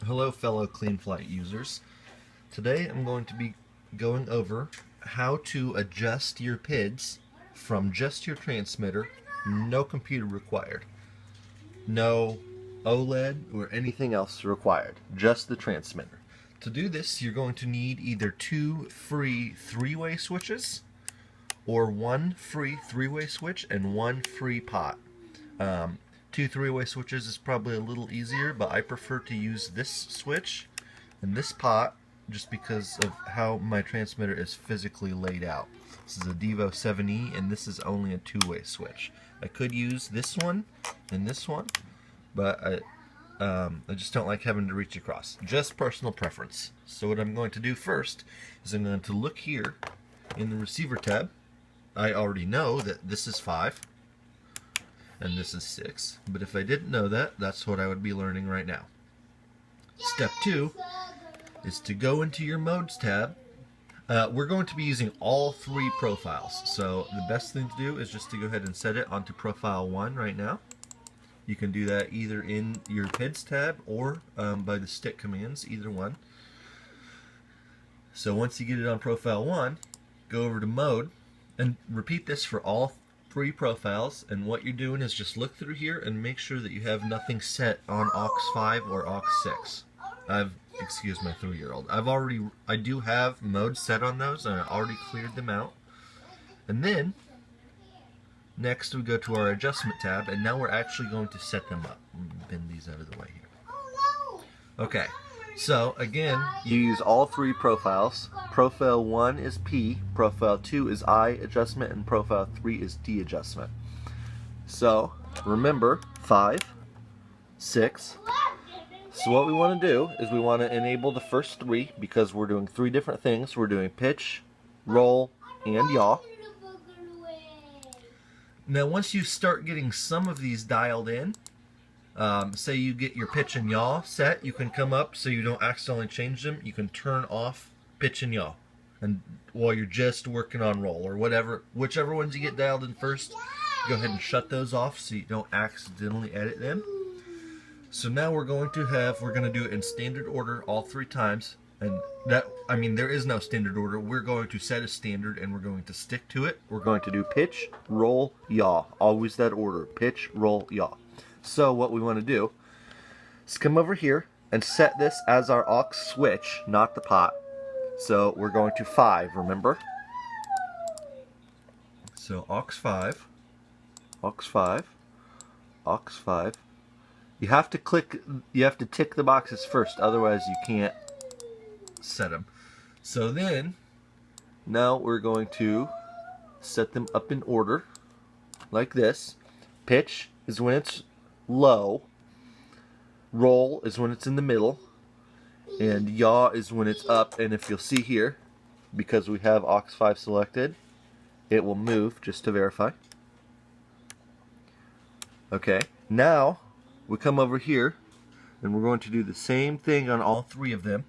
Hello fellow cleanflight users. Today I'm going to be going over how to adjust your PIDs from just your transmitter, no computer required, no OLED or anything else required, just the transmitter. To do this you're going to need either two free three-way switches or one free three-way switch and one free pot. Two three-way switches is probably a little easier, but I prefer to use this switch and this pot just because of how my transmitter is physically laid out. This is a Devo 7E and this is only a two-way switch. I could use this one and this one, but I just don't like having to reach across. Just personal preference. So what I'm going to do first is I'm going to look here in the receiver tab. I already know that this is 5 and this is 6, but if I didn't know that, that's what I would be learning right now. Step 2 is to go into your modes tab. We're going to be using all three profiles, so the best thing to do is just to go ahead and set it onto profile 1 right now. You can do that either in your PIDs tab or by the stick commands, either one. So once you get it on profile 1, go over to mode and repeat this for all three profiles, and what you're doing is just look through here and make sure that you have nothing set on aux 5 or aux 6. Excuse my 3-year-old. I do have modes set on those and I already cleared them out. And then next we go to our adjustment tab, and now we're actually going to set them up. Bend these out of the way here. Okay, so again, you use all three profiles. Profile 1 is P, profile 2 is I adjustment, and profile 3 is D adjustment. So remember 5, 6. So what we want to do is we want to enable the first three because we're doing three different things. We're doing pitch, roll, and yaw. Now once you start getting some of these dialed in, say you get your pitch and yaw set, you can come up so you don't accidentally change them. You can turn off pitch and yaw, and while you're just working on roll or whatever, whichever ones you get dialed in first, go ahead and shut those off so you don't accidentally edit them. So now we're going to do it in standard order all three times, and there is no standard order. We're going to set a standard and we're going to stick to it. We're going to do pitch, roll, yaw, always that order, pitch, roll, yaw. So what we want to do is come over here and set this as our aux switch, not the pot. So we're going to 5, remember? So aux 5, aux 5, aux 5. You have to tick the boxes first, otherwise you can't set them. So then, now we're going to set them up in order, like this. Pitch is when it's low, roll is when it's in the middle, and yaw is when it's up. And if you'll see here, because we have aux 5 selected, it will move just to verify. Okay, now we come over here and we're going to do the same thing on all three of them.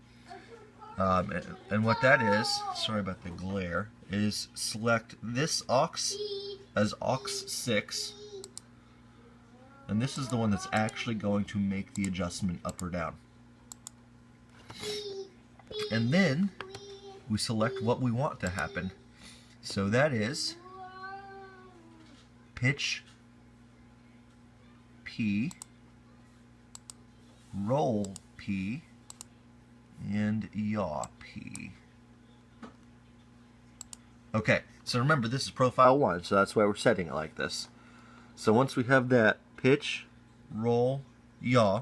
And what that is, sorry about the glare, is select this aux as aux 6, and this is the one that's actually going to make the adjustment up or down. And then we select what we want to happen. So that is pitch P, roll P, and yaw P. Okay, so remember this is profile 1, so that's why we're setting it like this. So once we have that pitch, roll, yaw,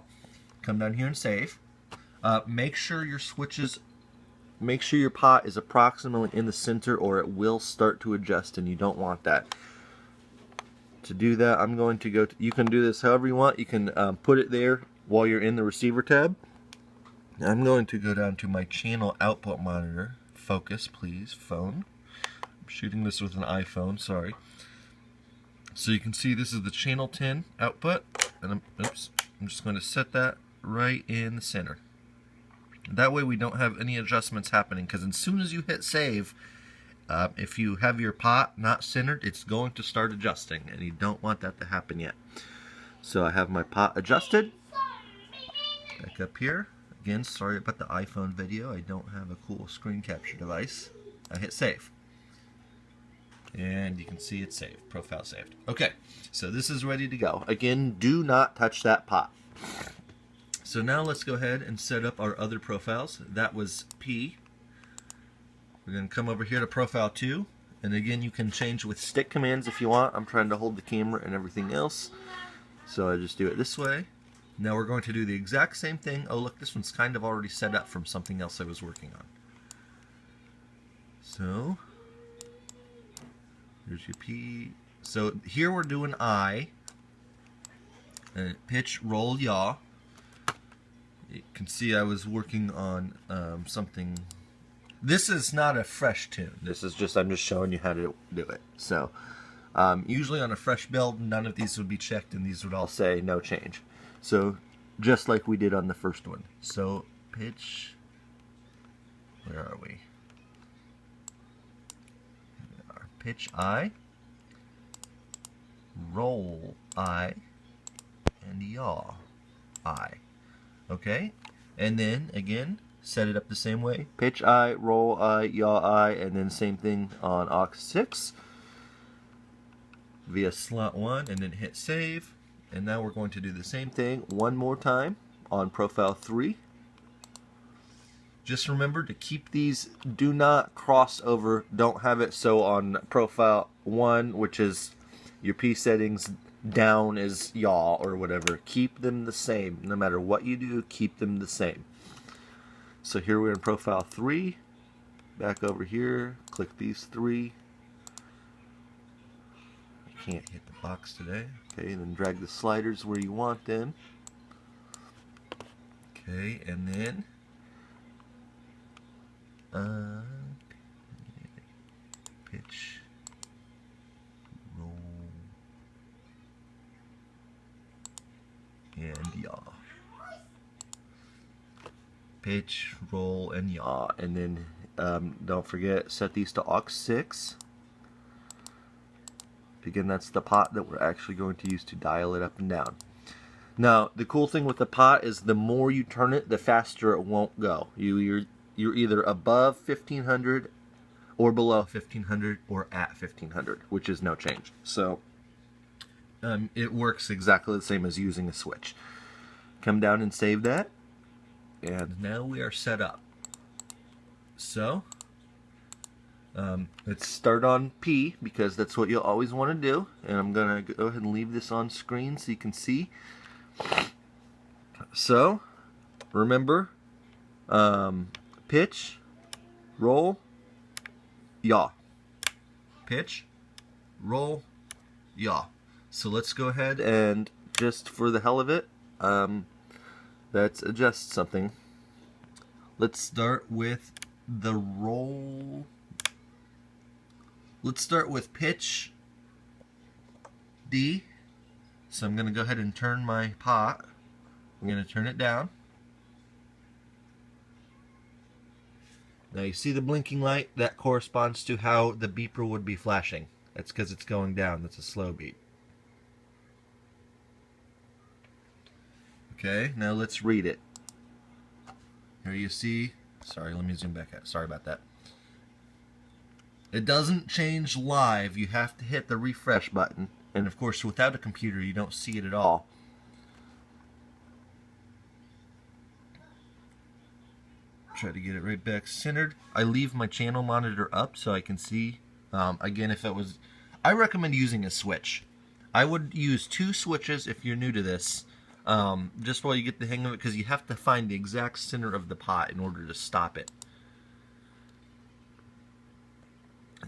come down here and save. Make sure your pot is approximately in the center or it will start to adjust, and you don't want that. To do that, I'm going to go to, you can do this however you want. You can put it there while you're in the receiver tab. I'm going to go down to my channel output monitor. Focus, please, phone. I'm shooting this with an iPhone, sorry. So you can see this is the channel 10 output, and I'm just going to set that right in the center. That way we don't have any adjustments happening, because as soon as you hit save, if you have your pot not centered, it's going to start adjusting, and you don't want that to happen yet. So I have my pot adjusted. Back up here, Again, sorry about the iPhone video. I don't have a cool screen capture device. I hit save. And you can see it's saved. Profile saved. Okay, so this is ready to go. Again, do not touch that pot. So now let's go ahead and set up our other profiles. That was P. We're going to come over here to profile 2. And again, you can change with stick commands if you want. I'm trying to hold the camera and everything else. So I just do it this way. Now we're going to do the exact same thing. Oh, look, this one's kind of already set up from something else I was working on. So, there's your P. So here we're doing I. Pitch, roll, yaw. You can see I was working on something. This is not a fresh tune. This is just, I'm just showing you how to do it. So, usually on a fresh build, none of these would be checked and these would all say no change. So, just like we did on the first one. So, pitch, where are we? Here we are. Pitch I, roll I, and yaw I. Okay? And then, again, set it up the same way. Pitch I, roll I, yaw I, and then same thing on aux 6 via slot 1, and then hit save. And now we're going to do the same thing one more time on profile 3. Just remember to keep these, do not cross over, don't have it so on profile 1, which is your P settings, down is yaw or whatever. Keep them the same. No matter what you do, keep them the same. So here we're in profile 3. Back over here, click these 3. I can't hit the box today. Okay, and then drag the sliders where you want them. Okay, and then pitch, roll, and yaw. Pitch, roll, and yaw. And then don't forget, set these to aux 6. Again, that's the pot that we're actually going to use to dial it up and down. Now, the cool thing with the pot is the more you turn it, the faster it won't go. You're either above 1500 or below 1500 or at 1500, which is no change. So it works exactly the same as using a switch. Come down and save that. And now we are set up. So, let's start on P, because that's what you'll always want to do. And I'm going to go ahead and leave this on screen so you can see. So, remember, pitch, roll, yaw. Pitch, roll, yaw. So let's go ahead and, just for the hell of it, let's adjust something. Let's start with the roll. Let's start with pitch D. So I'm going to go ahead and turn my pot. I'm going to turn it down. Now you see the blinking light? That corresponds to how the beeper would be flashing. That's because it's going down. That's a slow beat. Okay, now let's read it. Here you see, sorry, let me zoom back out. Sorry about that. It doesn't change live. You have to hit the refresh button. And of course, without a computer, you don't see it at all. Try to get it right back centered. I leave my channel monitor up so I can see. Again, if it was, I recommend using a switch. I would use 2 switches if you're new to this. Just while you get the hang of it, because you have to find the exact center of the pot in order to stop it.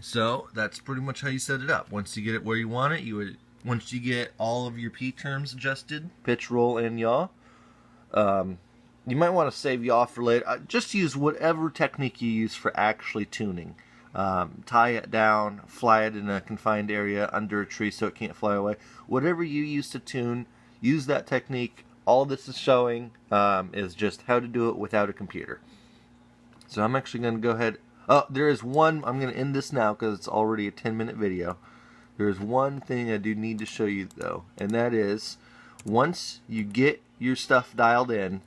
So that's pretty much how you set it up. Once you get it where you want it, once you get all of your P terms adjusted, pitch, roll, and yaw, you might want to save yaw for later. Just use whatever technique you use for actually tuning. Tie it down, fly it in a confined area under a tree so it can't fly away. Whatever you use to tune, use that technique. All this is showing is just how to do it without a computer. So I'm actually going to go ahead. Oh, there is one. I'm going to end this now because it's already a 10-minute video. There is one thing I do need to show you though, and that is once you get your stuff dialed in,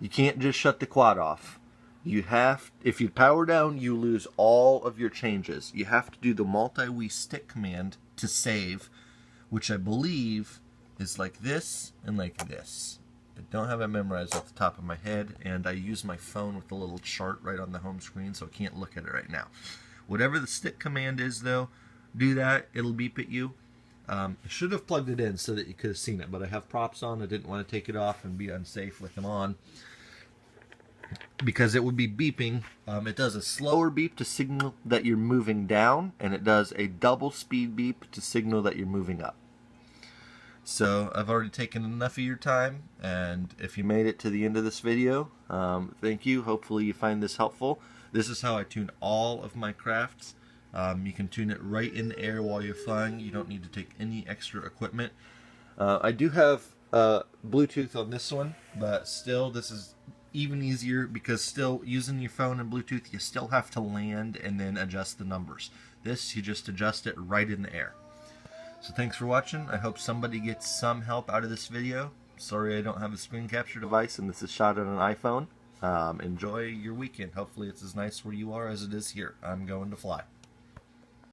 You can't just shut the quad off. You have, if you power down, you lose all of your changes. You have to do the multi-Wii stick command to save, which I believe is like this and like this. I don't have it memorized off the top of my head, and I use my phone with a little chart right on the home screen, so I can't look at it right now. Whatever the stick command is, though, do that. It'll beep at you. I should have plugged it in so that you could have seen it, but I have props on. I didn't want to take it off and be unsafe with them on, because it would be beeping. It does a slower beep to signal that you're moving down, and it does a double speed beep to signal that you're moving up. So I've already taken enough of your time, and if you made it to the end of this video, thank you. Hopefully you find this helpful. This is how I tune all of my crafts. You can tune it right in the air while you're flying. You don't need to take any extra equipment. I do have Bluetooth on this one, but still this is even easier, because still using your phone and Bluetooth, you still have to land and then adjust the numbers. This, you just adjust it right in the air. So thanks for watching. I hope somebody gets some help out of this video. Sorry I don't have a screen capture device, and this is shot on an iPhone. Enjoy your weekend. Hopefully it's as nice where you are as it is here. I'm going to fly.